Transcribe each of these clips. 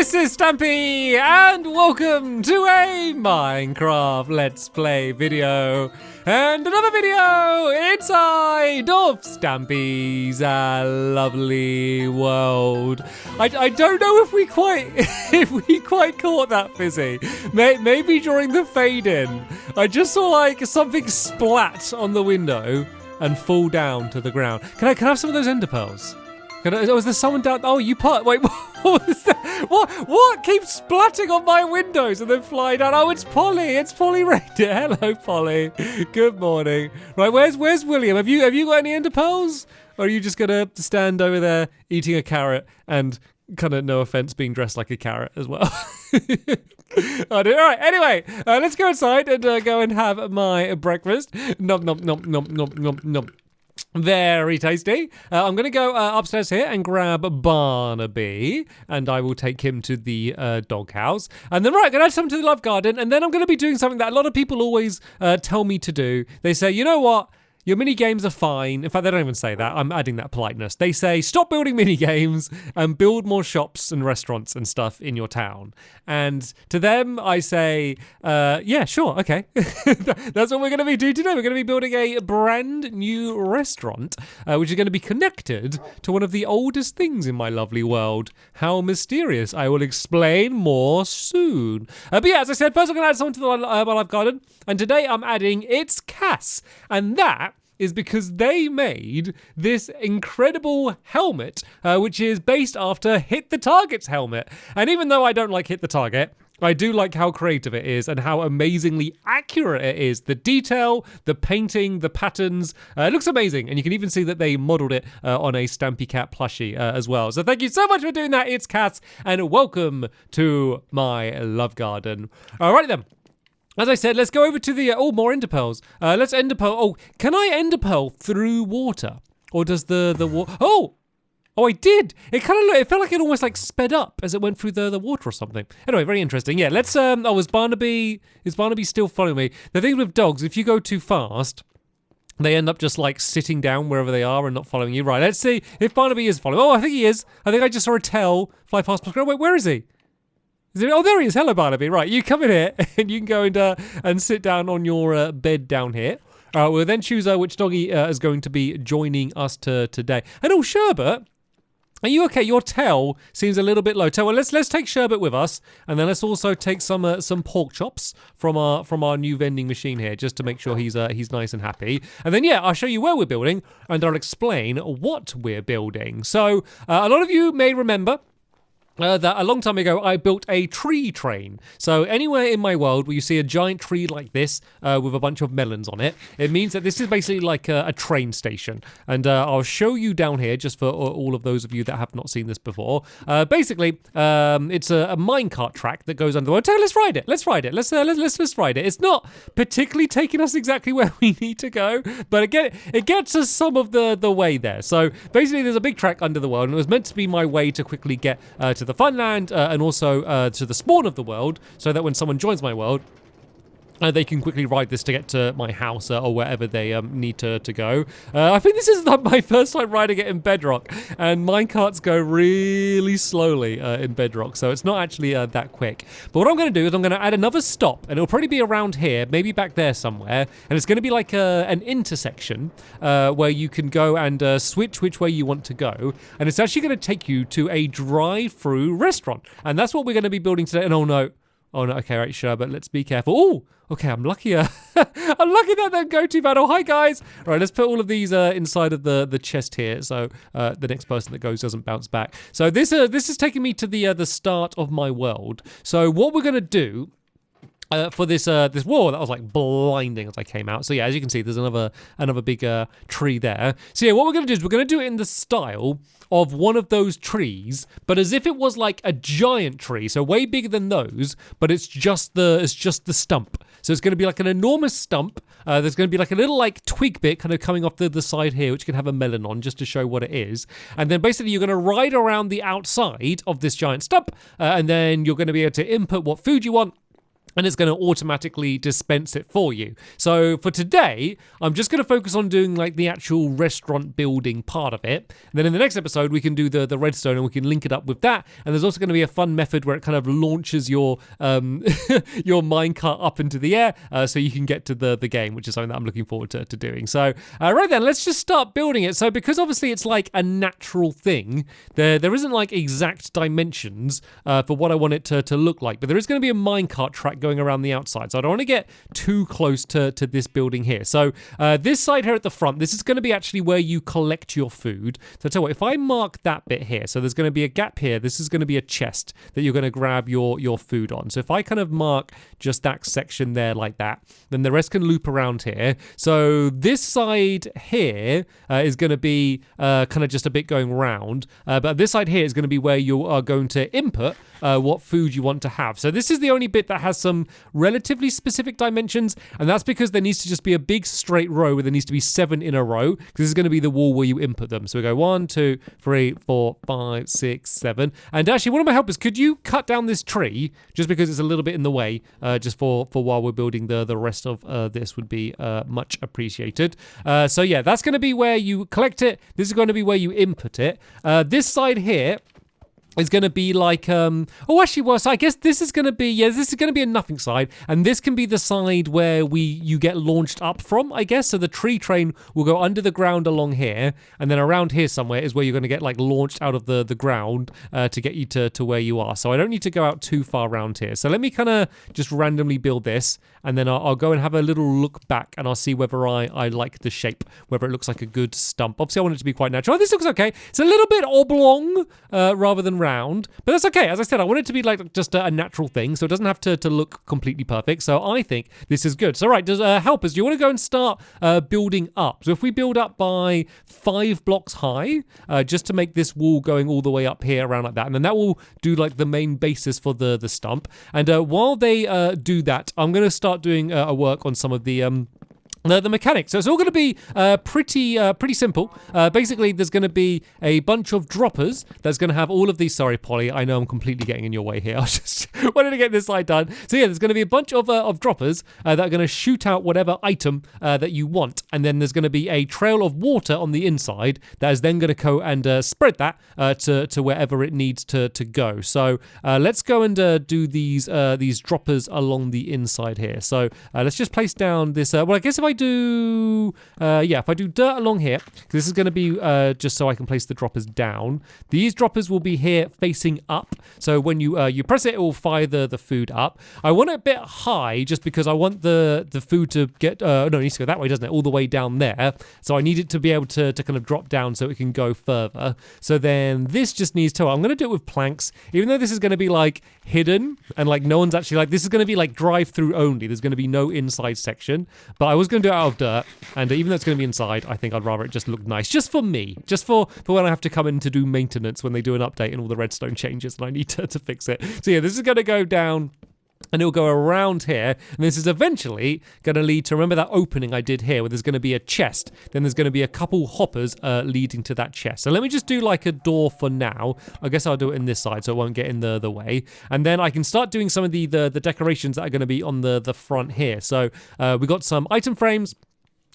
This is Stampy, and welcome to a Minecraft Let's Play video. And another video inside of Stampy's lovely world. I don't know if we quite caught that, Fizzy. Maybe during the fade in, I just saw like something splat on the window and fall down to the ground. Can I have some of those ender pearls? Was there someone down? Oh, you put. Wait, what was that? What keeps splatting on my windows and then flying down? Oh, it's Polly. It's Polly Reindeer. Hello, Polly. Good morning. Right, where's William? Have you got any ender pearls? Or are you just gonna stand over there eating a carrot and kind of, no offense, being dressed like a carrot as well? All right. Anyway, let's go inside and go and have my breakfast. Nom nom nom nom nom nom nom. Very tasty. I'm going to go upstairs here and grab Barnaby, and I will take him to the doghouse. And then, right, I'm going to add something to the love garden, and then I'm going to be doing something that a lot of people always tell me to do. They say, you know what? Your mini games are fine. In fact, they don't even say that. I'm adding that politeness. They say, stop building mini games and build more shops and restaurants and stuff in your town. And to them, I say, yeah, sure, okay. That's what we're going to be doing today. We're going to be building a brand new restaurant, which is going to be connected to one of the oldest things in my lovely world. How mysterious. I will explain more soon. But yeah, as I said, first I'm going to add something to the live garden. And today I'm adding It's Cass. And that is because they made this incredible helmet, which is based after Hit the Target's helmet. And even though I don't like Hit the Target, I do like how creative it is and how amazingly accurate it is. The detail, the painting, the patterns, it looks amazing. And you can even see that they modeled it on a Stampy Cat plushie as well. So thank you so much for doing that, It's Cass, and welcome to my love garden. Alrighty then. As I said, let's go over to the, more ender pearls. Let's ender pearl. Oh, can I ender pearl through water? Or does the water, oh, I did. It felt like it almost like sped up as it went through the water or something. Anyway, very interesting. Yeah, let's, is Barnaby still following me? The thing with dogs, if you go too fast, they end up just like sitting down wherever they are and not following you. Right, let's see if Barnaby is following. Oh, I think he is. I think I just saw a tail fly past my screen. Wait, where is he? Oh, there he is. Hello, Barnaby. Right, you come in here and you can go and sit down on your bed down here. We'll then choose which doggy is going to be joining us today. And oh, Sherbet, are you okay? Your tail seems a little bit low. Well, let's take Sherbet with us, and then let's also take some pork chops from our new vending machine here, just to make sure he's nice and happy. And then yeah, I'll show you where we're building, and I'll explain what we're building. So a lot of you may remember that a long time ago, I built a tree train. So anywhere in my world where you see a giant tree like this with a bunch of melons on it, it means that this is basically like a train station. And I'll show you down here, just for all of those of you that have not seen this before. Basically, it's a minecart track that goes under the world. Let's ride it. Let's ride it. Let's ride it. It's not particularly taking us exactly where we need to go, but it gets us some of the way there. So basically, there's a big track under the world, and it was meant to be my way to quickly get to the Funland and also to the spawn of the world, so that when someone joins my world, they can quickly ride this to get to my house or wherever they need to go. I think this is my first time riding it in Bedrock, and minecarts go really slowly in Bedrock, so it's not actually that quick. But what I'm going to do is I'm going to add another stop, and it'll probably be around here, maybe back there somewhere, and it's going to be like an intersection where you can go and switch which way you want to go, and it's actually going to take you to a drive-through restaurant, and that's what we're going to be building today. And oh no, okay, right, sure, but let's be careful. Oh, okay, I'm luckier. I'm lucky that didn't go too bad. Oh, hi, guys. All right, let's put all of these inside of the chest here, so the next person that goes doesn't bounce back. So this is taking me to the start of my world. So what we're going to do for this wall that was like blinding as I came out. So yeah, as you can see, there's another big tree there. So yeah, what we're going to do is we're going to do it in the style of one of those trees, but as if it was like a giant tree, so way bigger than those, but it's just the stump. So it's going to be like an enormous stump. There's going to be like a little like twig bit kind of coming off the side here, which can have a melon on, just to show what it is. And then basically you're going to ride around the outside of this giant stump, and then you're going to be able to input what food you want. and it's going to automatically dispense it for you. So for today, I'm just going to focus on doing like the actual restaurant building part of it. And then in the next episode, we can do the redstone and we can link it up with that. And there's also going to be a fun method where it kind of launches your your minecart up into the air so you can get to the game, which is something that I'm looking forward to doing. So right then, let's just start building it. So because obviously it's like a natural thing, there isn't like exact dimensions for what I want it to look like, but there is going to be a minecart track going around the outside. So I don't want to get too close to this building here. So this side here at the front, this is going to be actually where you collect your food. So I tell you what, if I mark that bit here, so there's going to be a gap here, this is going to be a chest that you're going to grab your food on. So if I kind of mark just that section there like that, then the rest can loop around here. So this side here is going to be kind of just a bit going round, but this side here is going to be where you are going to input what food you want to have. So this is the only bit that has some relatively specific dimensions, and that's because there needs to just be a big straight row where there needs to be 7 in a row, because this is going to be the wall where you input them. So we go 1, 2, 3, 4, 5, 6, 7. And actually, one of my helpers, could you cut down this tree just because it's a little bit in the way, just for while we're building the rest of this would be much appreciated. So yeah, that's going to be where you collect it. This is going to be where you input it. This side here is going to be like, so I guess this is going to be, this is going to be a nothing side, and this can be the side where you get launched up from, I guess. So the tree train will go under the ground along here, and then around here somewhere is where you're going to get like launched out of the ground to get you to where you are. So I don't need to go out too far around here. So let me kind of just randomly build this, and then I'll go and have a little look back, and I'll see whether I like the shape, whether it looks like a good stump. Obviously I want it to be quite natural. Oh, this looks okay. It's a little bit oblong rather than round, but that's okay. As I said, I want it to be like just a natural thing, so it doesn't have to look completely perfect. So I think this is good. So right, helpers, do you want to go and start building up? So if we build up by 5 blocks high, just to make this wall going all the way up here around like that, and then that will do like the main basis for the stump. And while they do that, I'm going to start doing a work on some of the mechanics. So it's all going to be pretty simple. Basically, there's going to be a bunch of droppers that's going to have all of these. Sorry, Polly, I know I'm completely getting in your way here. I just wanted to get this slide done. So yeah, there's going to be a bunch of droppers that are going to shoot out whatever item that you want, and then there's going to be a trail of water on the inside that is then going to go and spread that to wherever it needs to go. So let's go and do these droppers along the inside here. So let's just place down this. Well, I guess if I do dirt along here, this is going to be just so I can place the droppers down. These droppers will be here facing up, so when you press it will fire the food up. I want it a bit high just because I want the food to get no, it needs to go that way, doesn't it, all the way down there. So I need it to be able to kind of drop down so it can go further. So then this just needs to, I'm going to do it with planks, even though this is going to be like hidden and like no one's actually, like, this is going to be like drive through only, there's going to be no inside section, but I was going to do it out of dirt, and even though it's going to be inside, I think I'd rather it just look nice, just for me, just for when I have to come in to do maintenance when they do an update and all the redstone changes and I need to fix it. So yeah, this is going to go down and it'll go around here, and this is eventually going to lead to, remember that opening I did here where there's going to be a chest, then there's going to be a couple hoppers leading to that chest. So let me just do like a door for now. I guess I'll do it in this side so it won't get in the way, and then I can start doing some of the decorations that are going to be on the front here. So we got some item frames,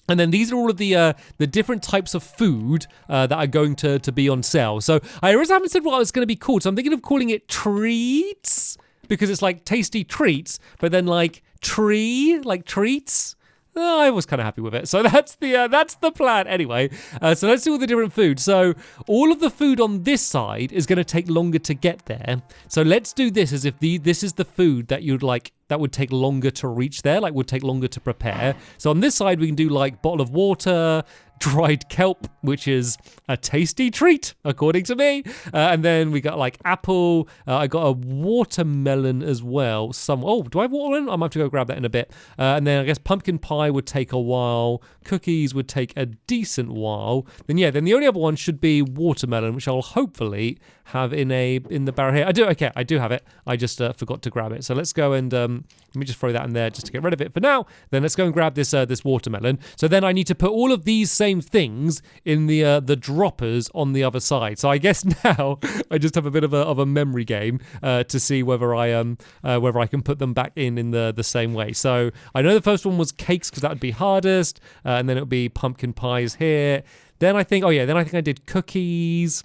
and then these are all of the different types of food that are going to be on sale. So I always haven't said what it's going to be called, so I'm thinking of calling it Treeats, because it's like tasty treats, but then like treats. I was kind of happy with it. So that's the plan anyway. So let's do all the different food. So all of the food on this side is going to take longer to get there. So let's do this as if this is the food that you'd like, that would take longer to reach there, like would take longer to prepare. So on this side, we can do like bottle of water, dried kelp, which is a tasty treat, according to me. And then we got like apple. I got a watermelon as well. Do I have watermelon? I might have to go grab that in a bit. And then I guess pumpkin pie would take a while. Cookies would take a decent while. Then the only other one should be watermelon, which I'll hopefully have in the barrel here. I do have it. I just forgot to grab it. So let's go and let me just throw that in there just to get rid of it for now. Then let's go and grab this this watermelon. So then I need to put all of these same things in the droppers on the other side. So I guess now I just have a bit of a memory game to see whether I can put them back in the same way. So I know the first one was cakes because that would be hardest, and then it would be pumpkin pies here. Then I think I did cookies.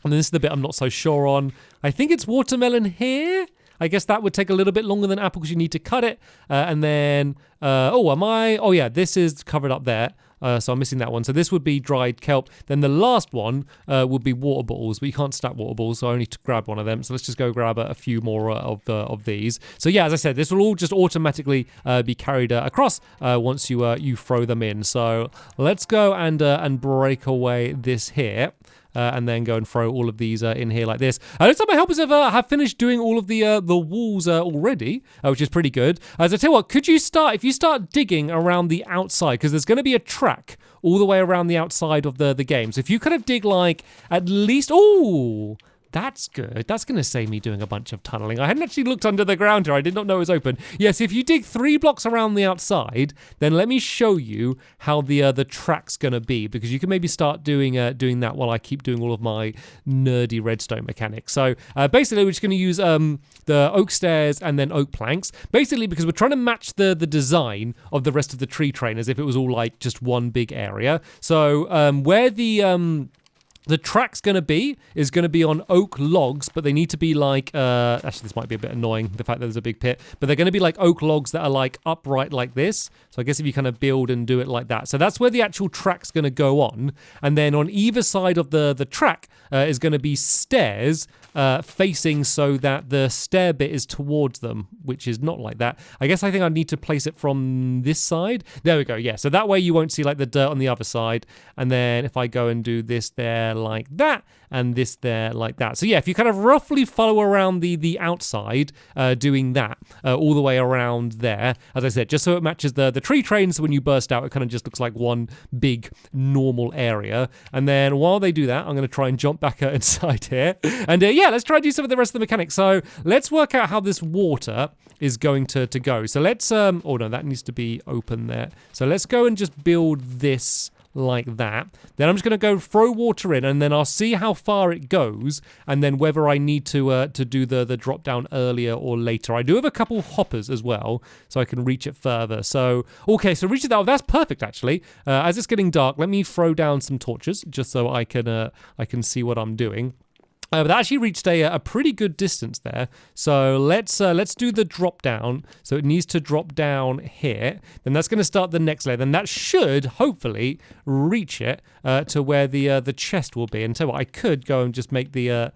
And then this is the bit I'm not so sure on. I think it's watermelon here. I guess that would take a little bit longer than apple because you need to cut it. And then, oh yeah, this is covered up there. So I'm missing that one. So this would be dried kelp. Then the last one would be water bottles, but you can't stack water bottles, so I only grab one of them. So let's just go grab a few more of these. So yeah, as I said, this will all just automatically be carried across once you throw them in. So let's go and break away this here. And then go and throw all of these in here like this. Looks like my helpers have finished doing all of the walls already, which is pretty good. As I tell you what, if you start digging around the outside, because there's going to be a track all the way around the outside of the game. So if you kind of dig like at least, ooh, that's good. That's going to save me doing a bunch of tunneling. I hadn't actually looked under the ground here. I did not know it was open. Yes, if you dig 3 blocks around the outside, then let me show you how the track's going to be, because you can maybe start doing that while I keep doing all of my nerdy redstone mechanics. So basically, we're just going to use the oak stairs and then oak planks, basically because we're trying to match the design of the rest of the tree train as if it was all like just one big area. So where the track's going to be on oak logs, but they need to be like, actually this might be a bit annoying, the fact that there's a big pit, but they're going to be like oak logs that are like upright like this. So I guess if you kind of build and do it like that. So that's where the actual track's going to go on. And then on either side of the track is going to be stairs facing so that the stair bit is towards them, which is not like that. I guess I think I need to place it from this side. There we go, yeah. So that way you won't see like the dirt on the other side. And then if I go and do this there like that, and this there like that. So yeah, if you kind of roughly follow around the outside, doing that all the way around there, as I said, just so it matches the tree train, so when you burst out, it kind of just looks like one big normal area. And then while they do that, I'm going to try and jump back out inside here. And yeah, let's try and do some of the rest of the mechanics. So let's work out how this water is going to go. So let's, oh no, that needs to be open there. So let's go and just build this like that. Then I'm just going to go throw water in, and then I'll see how far it goes, and then whether I need to do the drop down earlier or later. I do have a couple hoppers as well, so I can reach it further. So okay, so reach it out. That's perfect actually. As it's getting dark, let me throw down some torches just so I can see what I'm doing. But that actually reached a pretty good distance there. So let's do the drop down. So it needs to drop down here. Then that's going to start the next layer. Then that should hopefully reach it to where the chest will be. And so I could go and just make the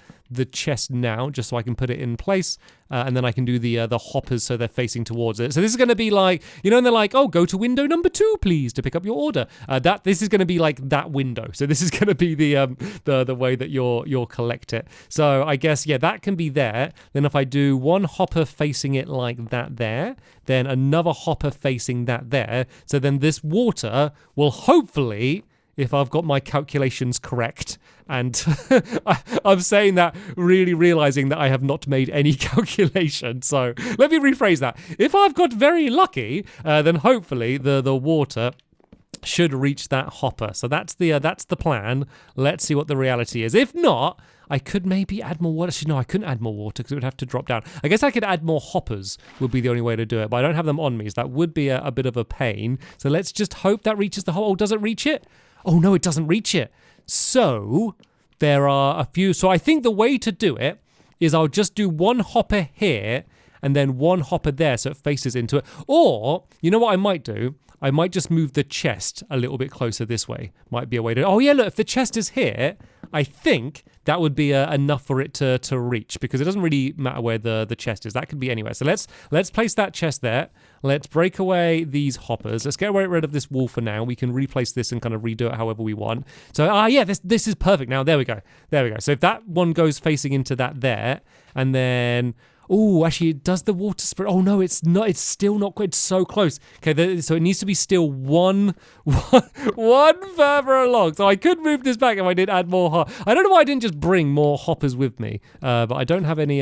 chest now, just so I can put it in place, and then I can do the hoppers so they're facing towards it. So this is going to be like, you know, and they're like, oh, go to window number 2, please, to pick up your order. This is going to be like that window. So this is going to be the way that you'll collect it. So I guess, yeah, that can be there. Then if I do one hopper facing it like that there, then another hopper facing that there. So then this water will hopefully, if I've got my calculations correct, and I'm saying that really realizing that I have not made any calculation. So let me rephrase that. If I've got very lucky, then hopefully the water should reach that hopper. So that's the plan. Let's see what the reality is. If not, I could maybe add more water. Actually, no, I couldn't add more water because it would have to drop down. I guess I could add more hoppers would be the only way to do it, but I don't have them on me, so that would be a bit of a pain. So let's just hope that reaches the hole. Oh, does it reach it? Oh, no, it doesn't reach it. So there are a few. So I think the way to do it is I'll just do one hopper here and then one hopper there so it faces into it. Or, you know what I might do? I might just move the chest a little bit closer this way. Might be a way to... Oh, yeah, look, if the chest is here, I think that would be enough for it to reach, because it doesn't really matter where the chest is. That could be anywhere. So let's place that chest there. Let's break away these hoppers. Let's get rid of this wall for now. We can replace this and kind of redo it however we want. So, yeah, this is perfect now. There we go. There we go. So if that one goes facing into that there, and then... Oh, actually, does the water spread? Oh, no, it's not. It's still not quite so close. Okay, so it needs to be still one further along. So I could move this back if I did add more. I don't know why I didn't just bring more hoppers with me, but I don't have any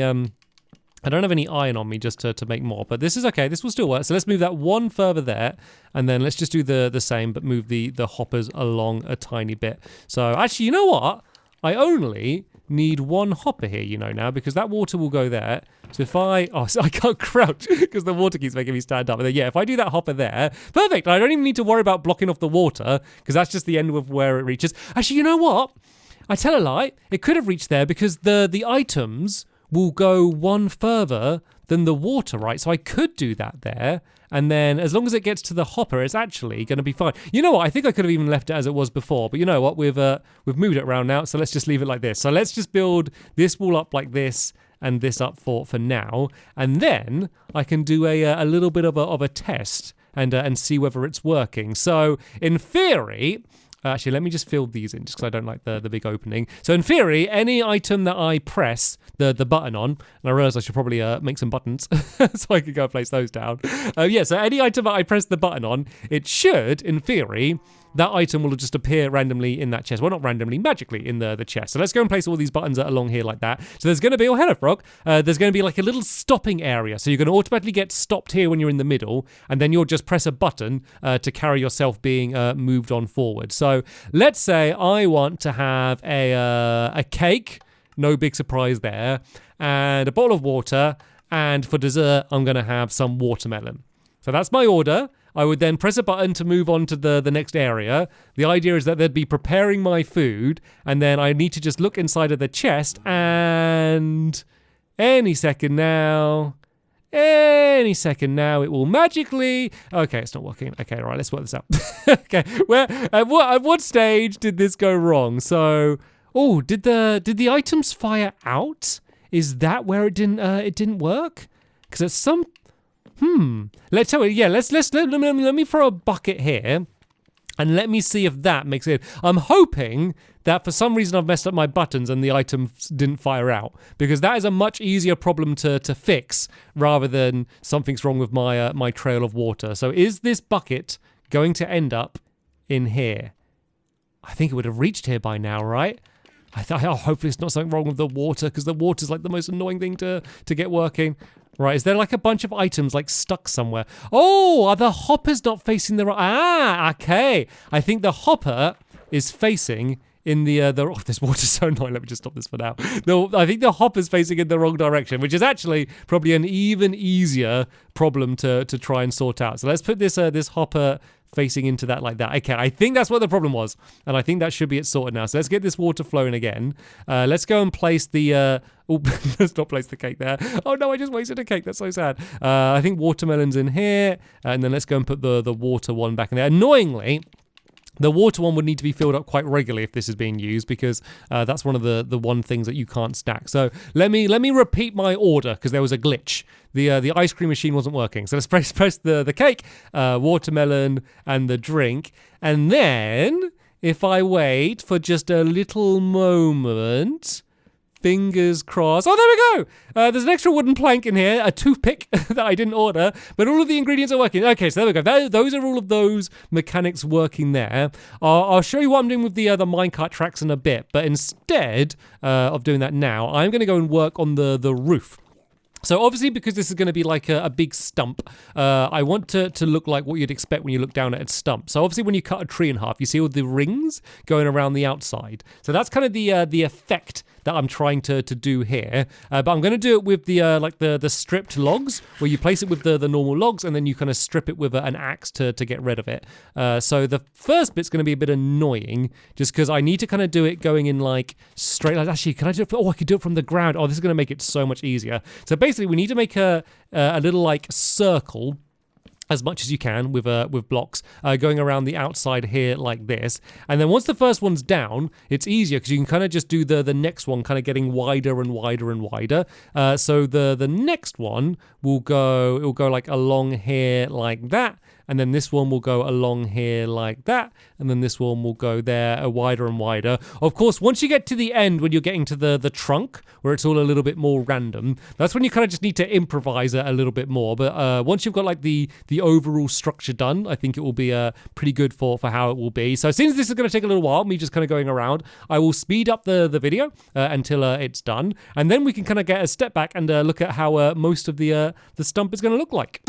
I don't have any iron on me just to make more, but this is okay. This will still work. So let's move that one further there, and then let's just do the same, but move the hoppers along a tiny bit. So actually, you know what? I only need one hopper here, now, because that water will go there. So if so I can't crouch because the water keeps making me stand up. And then, yeah, if I do that hopper there, perfect. I don't even need to worry about blocking off the water because that's just the end of where it reaches. Actually, you know what? I tell a lie. It could have reached there because the items will go one further than the water, right? So I could do that there. And then as long as it gets to the hopper, it's actually going to be fine. You know what? I think I could have even left it as it was before. But you know what? We've moved it around now. So let's just leave it like this. So let's just build this wall up like this and this up for now. And then I can do a little bit of a test and see whether it's working. So in theory... Actually, let me just fill these in just because I don't like the big opening. So in theory, any item that I press the button on, and I realize I should probably make some buttons so I can go place those down. So any item that I press the button on, it should, in theory, that item will just appear randomly in that chest. Well, not randomly, magically in the chest. So let's go and place all these buttons along here like that. So there's going to be, hello frog, there's going to be like a little stopping area. So you're going to automatically get stopped here when you're in the middle, and then you'll just press a button to carry yourself being moved on forward. So let's say I want to have a cake, no big surprise there, and a bowl of water, and for dessert, I'm going to have some watermelon. So that's my order. I would then press a button to move on to the next area. The idea is that they'd be preparing my food, and then I need to just look inside of the chest, and any second now, it will magically... Okay, it's not working. Okay, all right, let's work this out. Okay, at what stage did this go wrong? So, did the items fire out? Is that where it didn't work? Because at some... Let's tell you. Yeah, let me throw a bucket here, and let me see if that makes it. I'm hoping that for some reason I've messed up my buttons and the items didn't fire out, because that is a much easier problem to fix rather than something's wrong with my trail of water. So is this bucket going to end up in here? I think it would have reached here by now, right? Hopefully it's not something wrong with the water, because the water's like the most annoying thing to get working. Right, is there like a bunch of items like stuck somewhere? Are the hoppers not facing the right? Okay. I think the hopper is facing in this water's so annoying. Let me just stop this for now. I think the hopper's facing in the wrong direction, which is actually probably an even easier problem to try and sort out. So let's put this hopper facing into that like that. Okay, I think that's what the problem was, and I think that should be it sorted now. So let's get this water flowing again. Let's go and place the... let's not place the cake there. Oh no, I just wasted a cake. That's so sad. I think watermelon's in here, and then let's go and put the water one back in there. Annoyingly, the water one would need to be filled up quite regularly if this is being used, because that's one of the one things that you can't stack. So let me repeat my order, because there was a glitch. The ice cream machine wasn't working. So let's press the cake, watermelon, and the drink. And then if I wait for just a little moment... Fingers crossed. Oh, there we go. There's an extra wooden plank in here, a toothpick that I didn't order, but all of the ingredients are working. Okay, so there we go. Those are all of those mechanics working there. I'll show you what I'm doing with the minecart tracks in a bit, but instead of doing that now, I'm going to go and work on the roof. So obviously, because this is going to be like a big stump, I want to look like what you'd expect when you look down at a stump. So obviously when you cut a tree in half, you see all the rings going around the outside. So that's kind of the effect that I'm trying to do here. But I'm going to do it with the stripped logs, where you place it with the normal logs, and then you kind of strip it with an axe to get rid of it. So the first bit's going to be a bit annoying, just because I need to kind of do it going in like straight. Like, actually, can I do it? I could do it from the ground. Oh, this is going to make it so much easier. So basically, we need to make a little like circle, as much as you can with blocks going around the outside here like this. And then once the first one's down, it's easier because you can kind of just do the next one kind of getting wider and wider and wider. So the next one will go like along here like that. and then this one will go along here like that, and then this one will go there wider and wider. Of course, once you get to the end, when you're getting to the trunk, where it's all a little bit more random, that's when you kind of just need to improvise it a little bit more. But once you've got like the overall structure done, I think it will be pretty good for how it will be. So since this is going to take a little while, me just kind of going around, I will speed up the video until it's done, and then we can kind of get a step back and look at how most of the stump is going to look like.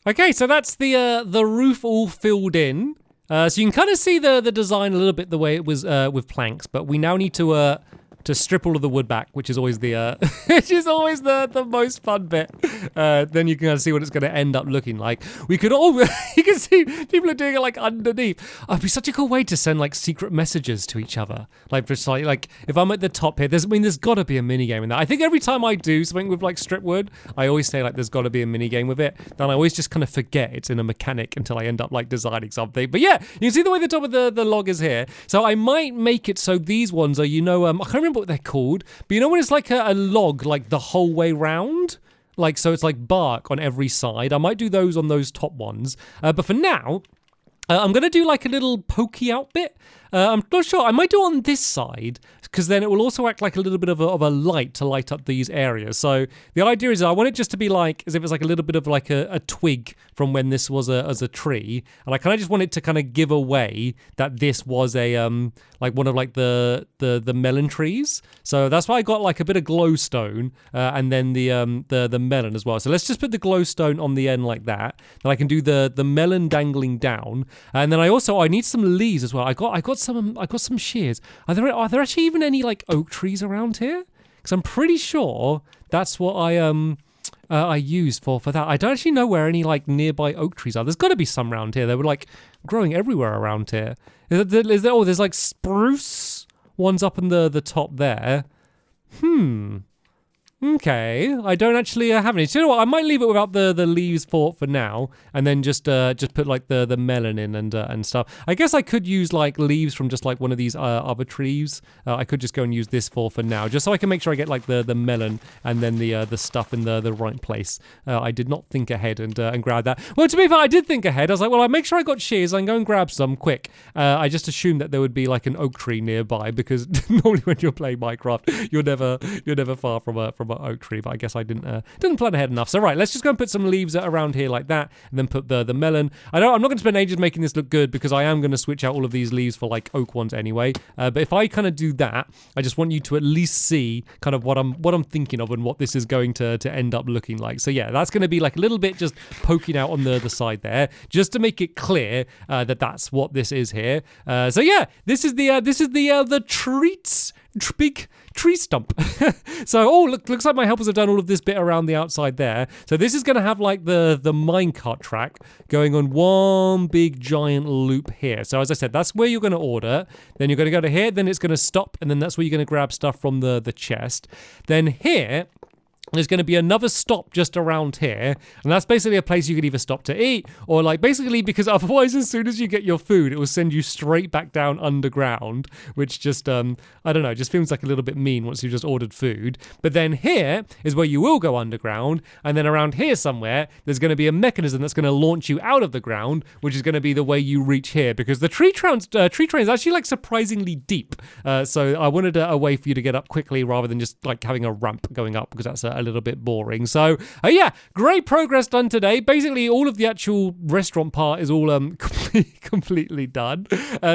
Okay, so that's the roof all filled in. So you can kind of see the design a little bit the way it was with planks, but we now need to strip all of the wood back, which is always the most fun bit. Then you can kind of see what it's going to end up looking like. We could all you can see people are doing it like underneath. Oh, it'd be such a cool way to send like secret messages to each other. Like just like if I'm at the top here, there's got to be a mini game in that. I think every time I do something with like strip wood, I always say like there's got to be a mini game with it. Then I always just kind of forget it's in a mechanic until I end up like designing something. But yeah, you can see the way the top of the log is here. So I might make it so these ones are, I can't remember what they're called, but you know when it's like a log like the whole way round, like so it's like bark on every side. I might do those on those top ones, but for now I'm gonna do like a little pokey out bit. I'm not sure. I might do on this side because then it will also act like a little bit of a light to light up these areas. So the idea is I want it just to be like as if it's like a little bit of like a twig from when this was as a tree, and I kind of just want it to kind of give away that this was a like one of like the melon trees. So that's why I got like a bit of glowstone and then the melon as well. So let's just put the glowstone on the end like that. Then I can do the melon dangling down, and then I need some leaves as well. I got some shears. Are there actually even any like oak trees around here? Because I'm pretty sure that's what I used for that. I don't actually know where any like nearby oak trees are. There's got to be some around here. They were like growing everywhere around here. Is there? Oh, there's like spruce ones up in the top there. Okay, I don't actually have any. So you know what? I might leave it without the leaves for now, and then just put like the melon in and stuff. I guess I could use like leaves from just like one of these other trees. I could just go and use this for now, just so I can make sure I get like the melon and then the stuff in the right place. I did not think ahead and grab that. Well, to be fair, I did think ahead. I was like, well, I'll make sure I got shears. I can go and grab some quick. I just assumed that there would be like an oak tree nearby because normally when you're playing Minecraft, you're never far from an oak tree, but I guess I didn't plan ahead enough. So right, let's just go and put some leaves around here like that, and then put the melon. I'm not going to spend ages making this look good because I am going to switch out all of these leaves for like oak ones anyway. But if I kind of do that, I just want you to at least see kind of what I'm thinking of and what this is going to end up looking like. So yeah, that's going to be like a little bit just poking out on the side there, just to make it clear that that's what this is here. So yeah, this is the Treeats big tree stump. So looks like my helpers have done all of this bit around the outside there. So this is going to have like the minecart track going on one big giant loop here. So as I said, that's where you're going to order. Then you're going to go to here, then it's going to stop, and then that's where you're going to grab stuff from the chest. Then here there's going to be another stop just around here, and that's basically a place you could either stop to eat or like basically, because otherwise as soon as you get your food it will send you straight back down underground, which just I don't know, just feels like a little bit mean once you've just ordered food. But then here is where you will go underground, and then around here somewhere there's going to be a mechanism that's going to launch you out of the ground, which is going to be the way you reach here, because the tree train is actually like surprisingly deep. So I wanted a way for you to get up quickly rather than just like having a ramp going up, because that's a little bit boring. So yeah, great progress done today. Basically all of the actual restaurant part is all completely done.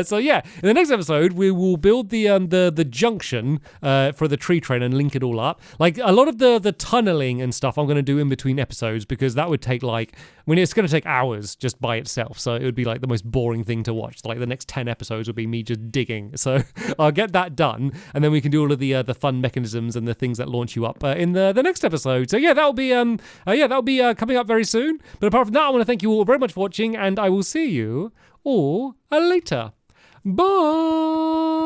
So yeah, in the next episode we will build the junction for the tree train and link it all up. Like a lot of the tunneling and stuff I'm going to do in between episodes, because that would take it's going to take hours just by itself. So it would be like the most boring thing to watch. Like the next 10 episodes would be me just digging. So I'll get that done, and then we can do all of the fun mechanisms and the things that launch you up in the next episode. So yeah, that'll be coming up very soon. But apart from that, I want to thank you all very much for watching, and I will see you all later. Bye.